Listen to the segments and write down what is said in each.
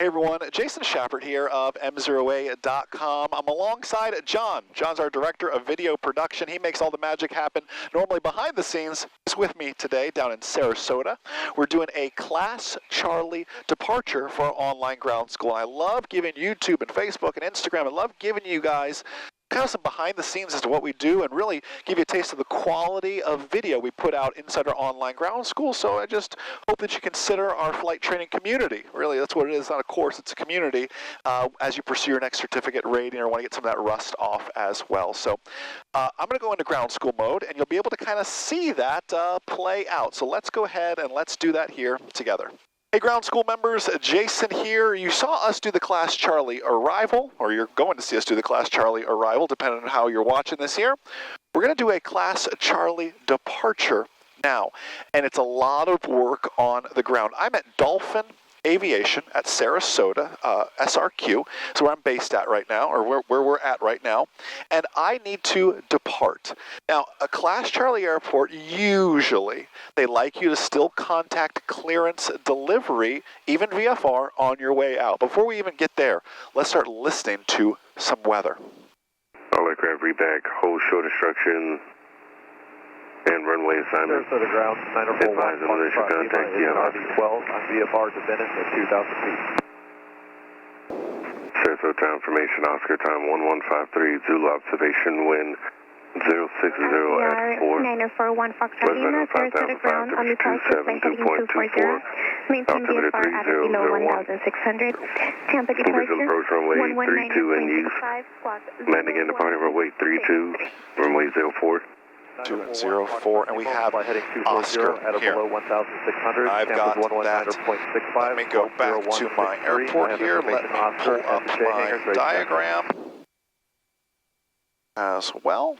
Hey everyone, Jason Schappert here of MzeroA.com. I'm alongside John. John's our director of video production. He makes all the magic happen. Normally behind the scenes, he's with me today down in Sarasota. We're doing a Class Charlie departure for our online ground school. I love giving YouTube and Facebook and Instagram. I love giving you guys kind of some behind the scenes as to what we do and really give you a taste of the quality of video we put out inside our online ground school. So I just hope that you consider our flight training community. Really, that's what it is. It's not a course, it's a community as you pursue your next certificate rating or want to get some of that rust off as well. So I'm going to go into ground school mode and you'll be able to kind of see that play out. So let's go ahead and let's do that here together. Hey ground school members, Jason here. You saw us do the Class Charlie arrival, or you're going to see us do the Class Charlie arrival, depending on how you're watching this here. We're going to do a Class Charlie departure now, and it's a lot of work on the ground. I'm at Dolphin Aviation at Sarasota, SRQ, so where I'm based at right now, or where we're at right now, and I need to depart. Now, a Class Charlie airport, usually, they like you to still contact clearance delivery, even VFR, on your way out. Before we even get there, let's start listening to some weather. All aircraft reback, hold short instruction, and runway assignment. Sarasota ground, 941. Advise on initial contact. RV-12 on VFR to Venice at 2,000 feet. Sarasota time information, Oscar time 1153, Zulu observation, wind 060 at 4. 941 Foxtrot Lima, Sarasota ground on departure, flight heading 240. Maintain VFR at or below 1,600. Tampa departure, approach runway 32 and use. Landing in departing runway 32, runway 04. 204, and we have Oscar here. I've got that. Let me go back to my airport here. Let me pull up my diagram as well.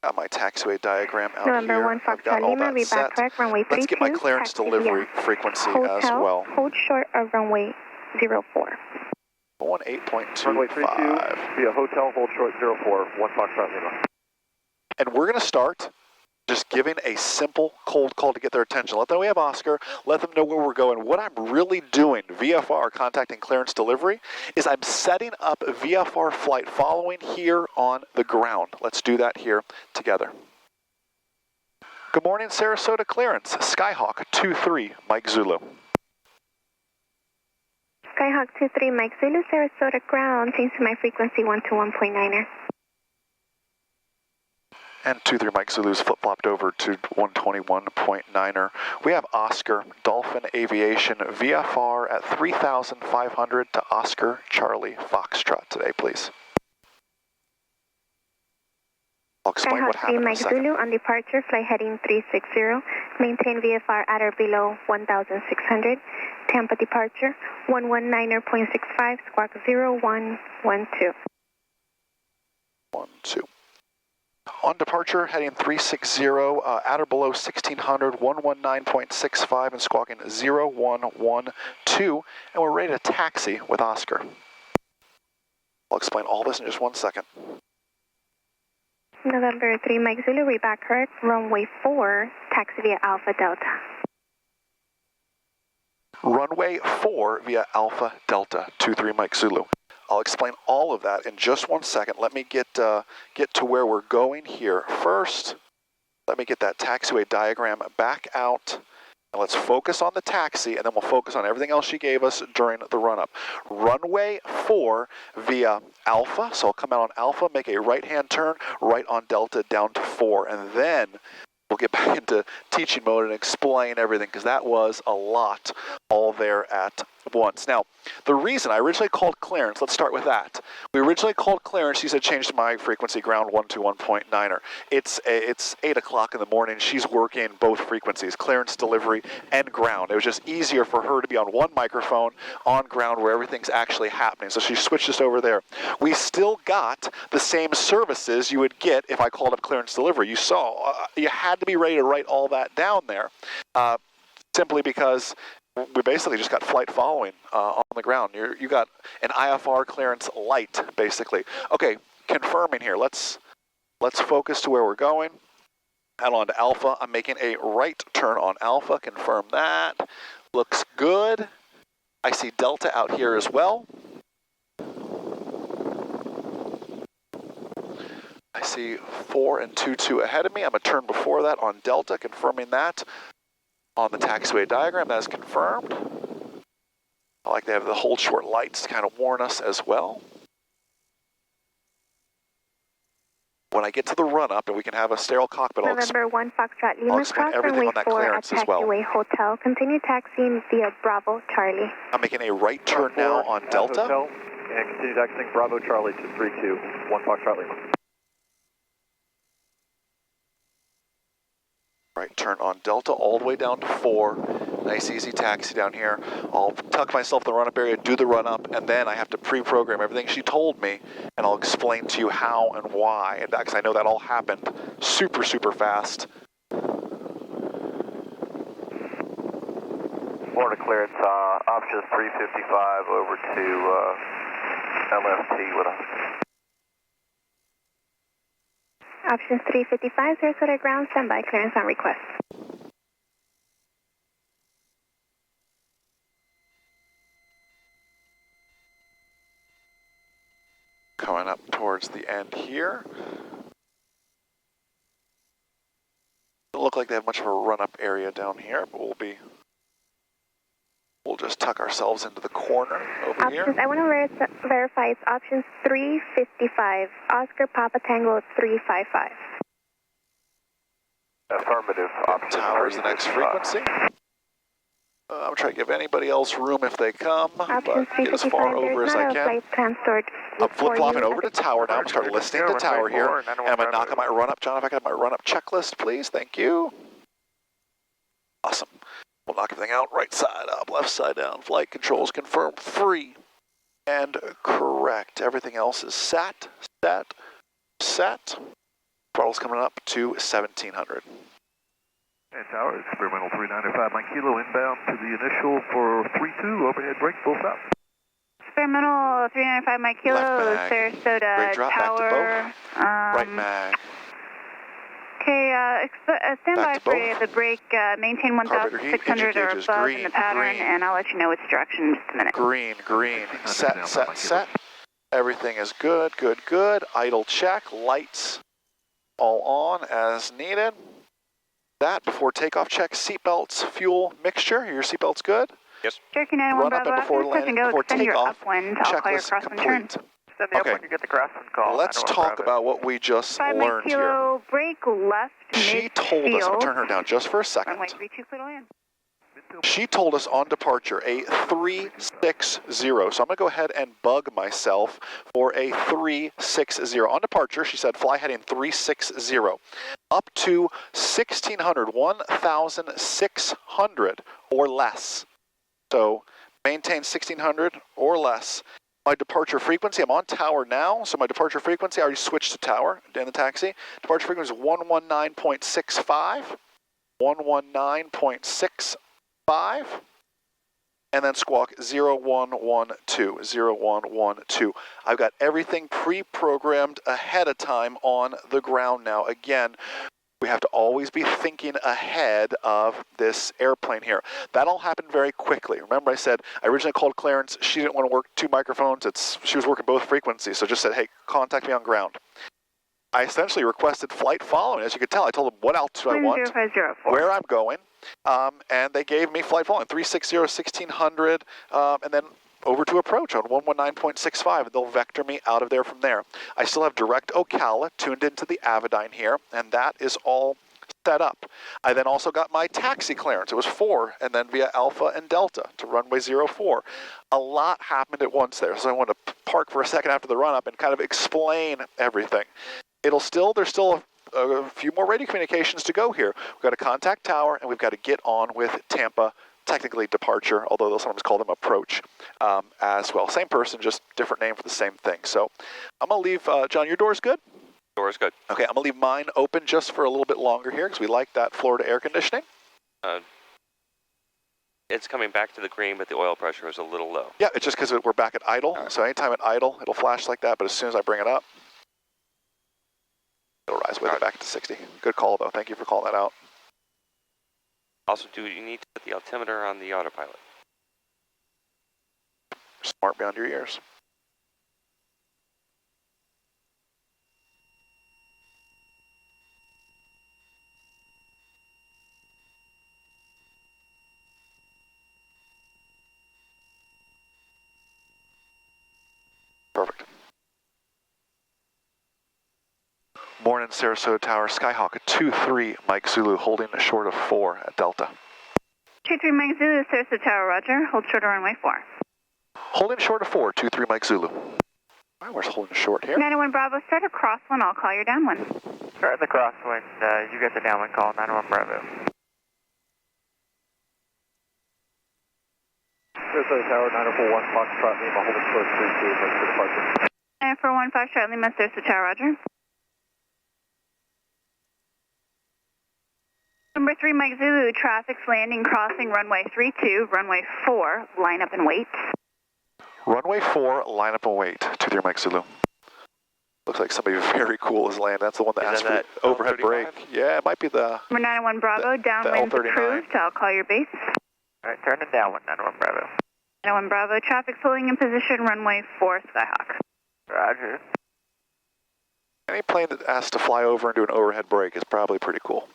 Got my taxiway diagram out November here. 1 I've got Foxtrot all Lima, that set. correct, runway 32. Let's get my clearance delivery frequency as well. Hold short of runway 04. 18.25. Runway 32, via hotel, hold short 04, 1 Foxtrot Lima. And we're going to start just giving a simple cold call to get their attention. Let them know we have Oscar. Let them know where we're going. What I'm really doing, VFR, contacting clearance delivery, is I'm setting up a VFR flight following here on the ground. Let's do that here together. Good morning, Sarasota clearance. Skyhawk 23, Mike Zulu. Skyhawk 23, Mike Zulu, Sarasota ground. Change to my frequency 121.9er. And 23 Mike Zulu's flip-flopped over to 121.9er. We have Oscar, Dolphin Aviation, VFR at 3,500 to Oscar Charlie Foxtrot today, please. I'll explain what happened in a second. Mike Zulu on departure, flight heading 360. Maintain VFR at or below 1,600. Tampa departure, 119.65, squawk 0112. 12. On departure, heading 360, at or below 1600, 119.65 and squawking 0112, and we're ready to taxi with Oscar. I'll explain all this in just 1 second. November 3 Mike Zulu, reback correct, runway 4, taxi via Alpha Delta. Runway 4 via Alpha Delta, 23 Mike Zulu. I'll explain all of that in just 1 second. Let me get to where we're going here. First, let me get that taxiway diagram back out. And let's focus on the taxi, and then we'll focus on everything else she gave us during the run-up. Runway 4 via Alpha, so I'll come out on Alpha, make a right-hand turn, right on Delta down to 4, and then we'll get back into teaching mode and explain everything, because that was a lot all there at once. Now, the reason I originally called clearance, let's start with that. We originally called clearance, she said change to my frequency ground 121.9er. It's 8 o'clock in the morning, she's working both frequencies, clearance delivery and ground. It was just easier for her to be on one microphone on ground where everything's actually happening. So she switched us over there. We still got the same services you would get if I called up clearance delivery. You saw, you had to be ready to write all that down there, simply because we basically just got flight following on the ground. You got an IFR clearance light, basically. Okay, confirming here. Let's focus to where we're going. Head on to Alpha. I'm making a right turn on Alpha. Confirm that. Looks good. I see Delta out here as well. I see 4 and 22 ahead of me. I'm a turn before that on Delta, confirming that on the taxiway diagram. That is confirmed. I like they have the hold short lights to kind of warn us as well. When I get to the run-up and we can have a sterile cockpit, November 1 Foxtrot Lima, cross runway 4 at Taxiway Hotel. Continue taxiing via Bravo Charlie. I'm making a right turn now on Delta. Hotel, and continue taxiing Bravo Charlie to 321 Foxtrot Lima. Right turn on Delta all the way down to 4. Nice easy taxi down here. I'll tuck myself in the run-up area, do the run-up, and then I have to pre-program everything she told me, and I'll explain to you how and why, and because I know that all happened super, super fast. Florida clearance, options 355 over to LFT with us. Options 355, Sarasota ground, standby, clearance on request. Coming up towards the end here. Doesn't look like they have much of a run-up area down here, but we'll just tuck ourselves into the corner over here. I want to verify it's options 355, Oscar Papa Tango 355. Affirmative. Option Tower is the next frequency. I'm trying to give anybody else room if they come, but get as far over as I can. I'm flip-flopping over to tower now. I'm starting listening to tower here. And I'm going to knock on my run-up. John, if I got my run-up checklist, please. Thank you. Awesome. We'll knock everything out. Right side up, left side down. Flight controls confirmed. Free and correct. Everything else is set. Throttle's coming up to 1700. And tower, experimental 395 Mike Kilo inbound to the initial for 32, overhead brake, full stop. Experimental 395 Mike Kilo, Sarasota Great drop, tower. back to both. Right mag. Okay, stand by for the brake, maintain 1,600 or above green, in the pattern, green. and I'll let you know which direction in just a minute. Green. Set. Everything is good. Idle check, lights all on as needed. That before takeoff check, seatbelts, fuel mixture. Your seatbelts good? Yes. Cherokee 911 Run up and before landing, before takeoff, checklist complete. Okay. When you get the crosswind call. Let's talk about what we just 5 learned Mike Kilo, here. brake left She told us, I'm going to turn her down just for a second. Runway 32, clear to land. She told us on departure a 360. So I'm going to go ahead and bug myself for a 360. On departure, she said fly heading 360. Up to 1,600, 1,600 or less. So maintain 1,600 or less. My departure frequency, I'm on tower now, so my departure frequency, I already switched to tower in the taxi. Departure frequency is 119.65, 119.65, and then squawk 0112, 0112. I've got everything pre-programmed ahead of time on the ground now. Again, we have to always be thinking ahead of this airplane here. That all happened very quickly. Remember I said, I originally called Clarence, she didn't want to work 2 microphones, she was working both frequencies, so just said, hey, contact me on ground. I essentially requested flight following. As you could tell, I told them what altitude I want, where I'm going, and they gave me flight following, 360, 1,600, and then over to approach on 119.65, and they'll vector me out of there from there. I still have direct Ocala tuned into the Avidyne here, and that is all set up. I then also got my taxi clearance. It was 4, and then via Alpha and Delta to runway 04. A lot happened at once there, so I want to park for a second after the run-up and kind of explain everything. There's still a few more radio communications to go here. We've got to contact tower, and we've got to get on with Tampa, technically departure, although they'll sometimes call them approach as well. Same person, just different name for the same thing. So I'm going to leave, John, your door's good? Door's good. Okay, I'm going to leave mine open just for a little bit longer here because we like that Florida air conditioning. It's coming back to the green, but the oil pressure is a little low. Yeah, it's just because we're back at idle. Right. So anytime at idle, it'll flash like that, but as soon as I bring it up, it'll rise with it back to 60. Good call, though. Thank you for calling that out. Also, do you need to put the altimeter on the autopilot? Smart beyond your years. Perfect. Morning, Sarasota Tower, Skyhawk 23, Mike Zulu, holding short of 4 at Delta. 23 Mike Zulu, Sarasota Tower, roger. Hold short of runway 4. Holding short of 4, 23 Mike Zulu. All right, we're holding short here. 91 Bravo, start a crosswind, I'll call your downwind. Start the crosswind, you get the downwind call, 91 Bravo. Sarasota Tower, 941, Foxtrot Lima, holding short 32, ready for departure. 941 Foxtrot Lima, Sarasota Tower, roger. Number 3 Mike Zulu, traffic's landing, crossing runway 32, runway 4, line up and wait. Runway 4, line up and wait, 23 Mike Zulu. Looks like somebody very cool is landing. That's the one that asked for the overhead brake. Yeah, it might be the... Number 901 Bravo, downwind approved, I'll call your base. Alright, turn it downwind, 91 Bravo. 901 Bravo, traffic's holding in position, runway 4, Skyhawk. Roger. Any plane that asks to fly over and do an overhead brake is probably pretty cool.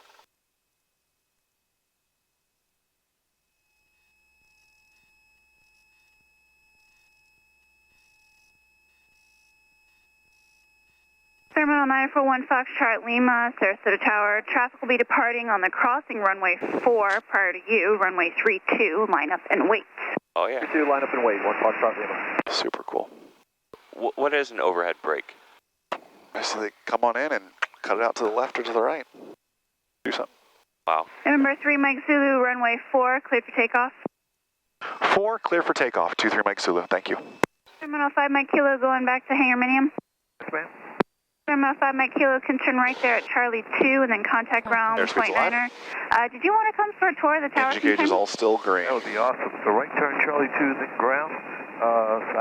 Terminal 941 Foxtrot Lima, Sarasota Tower. Traffic will be departing on the crossing runway 4 prior to you, runway 32, line up and wait. Oh, yeah. 32, line up and wait, 1 Foxtrot Lima. Super cool. What is an overhead brake? So they come on in and cut it out to the left or to the right. Do something. Wow. Number 3 Mike Zulu, runway 4, cleared for takeoff. 4, clear for takeoff, 23 Mike Zulu, thank you. Terminal 5 Mike Kilo, going back to Hangar Minium. Yes, ma'am. Terminal 5 Mike Kilo, can turn right there at Charlie 2 and then contact ground Airspace point 9er. Did you want to come for a tour of the tower? Engine gauge is all still green. That would be awesome. So right turn Charlie 2, then ground. So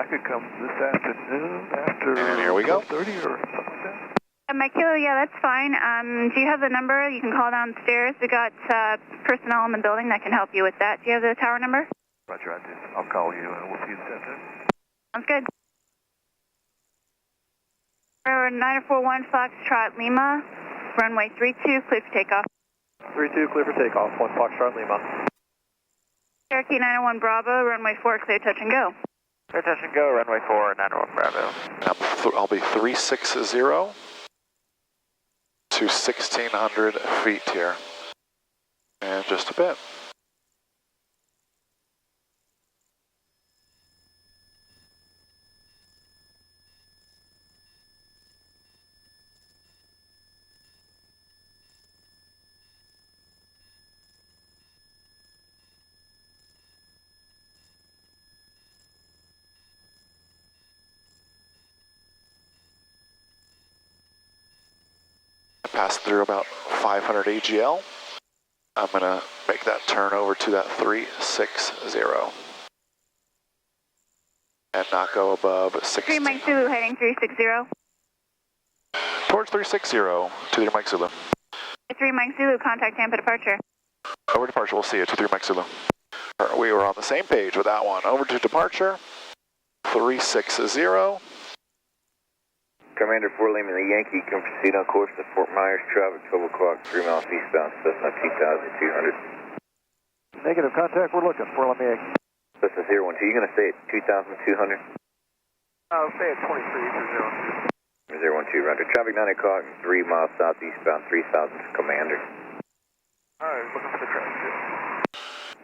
I could come this afternoon after And here we go. 30 or something like that. Mike Kilo, yeah, that's fine. Do you have the number? You can call downstairs. We got personnel in the building that can help you with that. Do you have the tower number? Roger, I do. I'll call you and we'll see you this afternoon. Sounds good. 941 Foxtrot Lima, runway 32, clear for takeoff. 32, clear for takeoff, 1 Foxtrot Lima. Cherokee 901 Bravo, runway 4, clear touch and go. Clear touch and go, runway 4, 91 Bravo. I'll be 360 to 1,600 feet here in just a bit. Pass through about 500 AGL. I'm going to make that turn over to that 360 and not go above 16. 3 Mike Zulu heading 360. Towards 360 to the Mike Zulu. 3 Mike Zulu, contact Tampa departure. Over departure, we'll see you, 23 Mike Zulu. We were on the same page with that one. Over to departure, 360. Commander 4 Lima, the Yankee, can proceed on course to Fort Myers, traffic 12 o'clock, 3 miles eastbound, Cessna 2200. Negative contact, we're looking, 4 Lima Yankee. Cessna 012, you going to stay at 2200? I'll stay at 23 for 012, roger. Traffic 9 o'clock, 3 miles southeastbound, 3000 to Commander. Alright, looking for the traffic.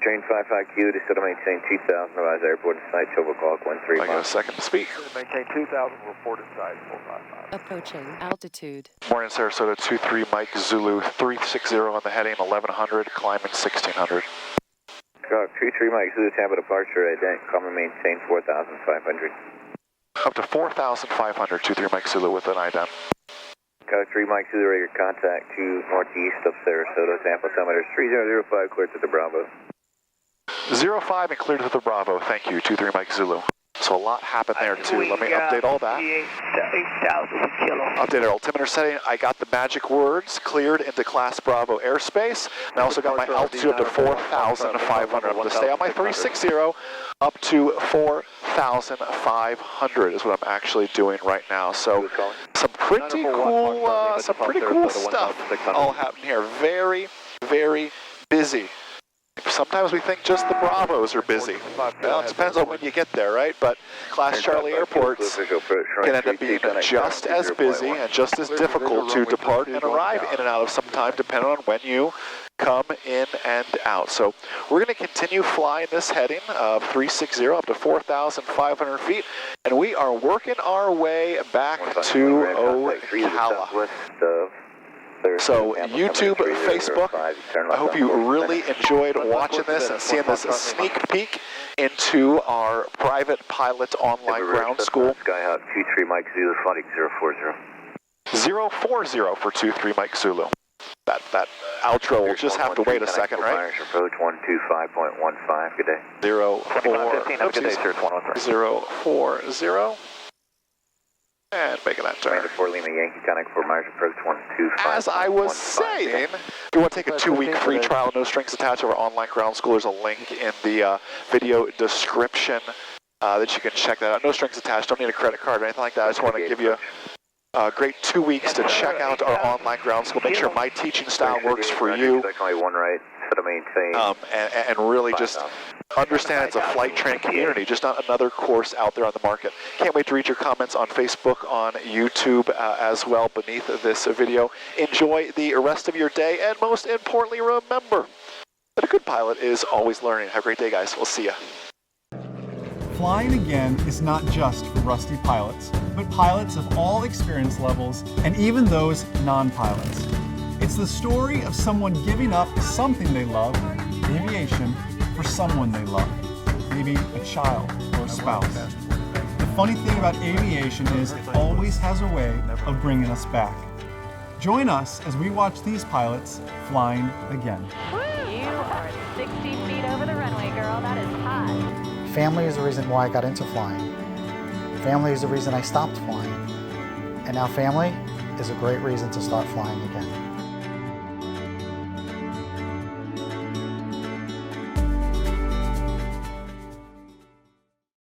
Train 55Q to still maintain 2000, advise airport inside 12 o'clock, 13 I got a miles. second to speak. Maintain 2000, report inside 455. Approaching altitude. Morning, Sarasota, 23 Mike Zulu, 360 on the heading, 1100, climbing 1600. 23 Mike Zulu, Tampa departure, come and maintain 4500. Up to 4,500, 23 Mike Zulu with an ident. 3 Mike Zulu, regular contact to northeast of Sarasota, Tampa, altimeter 3005, clear to the Bravo. 05 and clear to the Bravo, thank you, 23 Mike Zulu. So a lot happened there too. Let me update all that. 8,000 kilo. Update our altimeter setting. I got the magic words cleared into Class Bravo airspace. And I also got my altitude up to 4,500. I'm going to stay on my 360 up to 4,500 is what I'm actually doing right now. So some pretty cool stuff all happening here. Very, very busy. Sometimes we think just the Bravos are busy. Well, it depends on when you get there, right? But Class Charlie airports can end up being just as busy and just as difficult to depart and arrive in and out of sometime, depending on when you come in and out. So we're going to continue flying this heading of 360 up to 4,500 feet, and we are working our way back to Ocala. So YouTube, Facebook, I hope you really enjoyed watching this and seeing this sneak peek into our private pilot online ground school. Skyhawk 23 Mike Zulu, flight 040. 040 for 23 Mike Zulu. That outro will just have to wait a second, right? Approach 125.15, good day. 040. And making that turn. 4 Lima Yankee, connect for Myers approach 125. As I was saying, if you want to take a 2-week free trial, no strings attached, of our online ground school, there's a link in the video description that you can check that out. No strings attached, don't need a credit card or anything like that. I just want to give you a great 2 weeks to check out our online ground school. Make sure my teaching style works for you. Only one right, set a maintain. And really just understand it's a flight training community, just not another course out there on the market. Can't wait to read your comments on Facebook, on YouTube as well beneath this video. Enjoy the rest of your day, and most importantly, remember that a good pilot is always learning. Have a great day, guys. We'll see ya. Flying again is not just for rusty pilots, but pilots of all experience levels and even those non-pilots. It's the story of someone giving up something they love, aviation, for someone they love, maybe a child or a spouse. The funny thing about aviation is it always has a way of bringing us back. Join us as we watch these pilots flying again. You are 60 feet over the runway, girl. That is hot. Family is the reason why I got into flying. Family is the reason I stopped flying. And now family is a great reason to start flying again.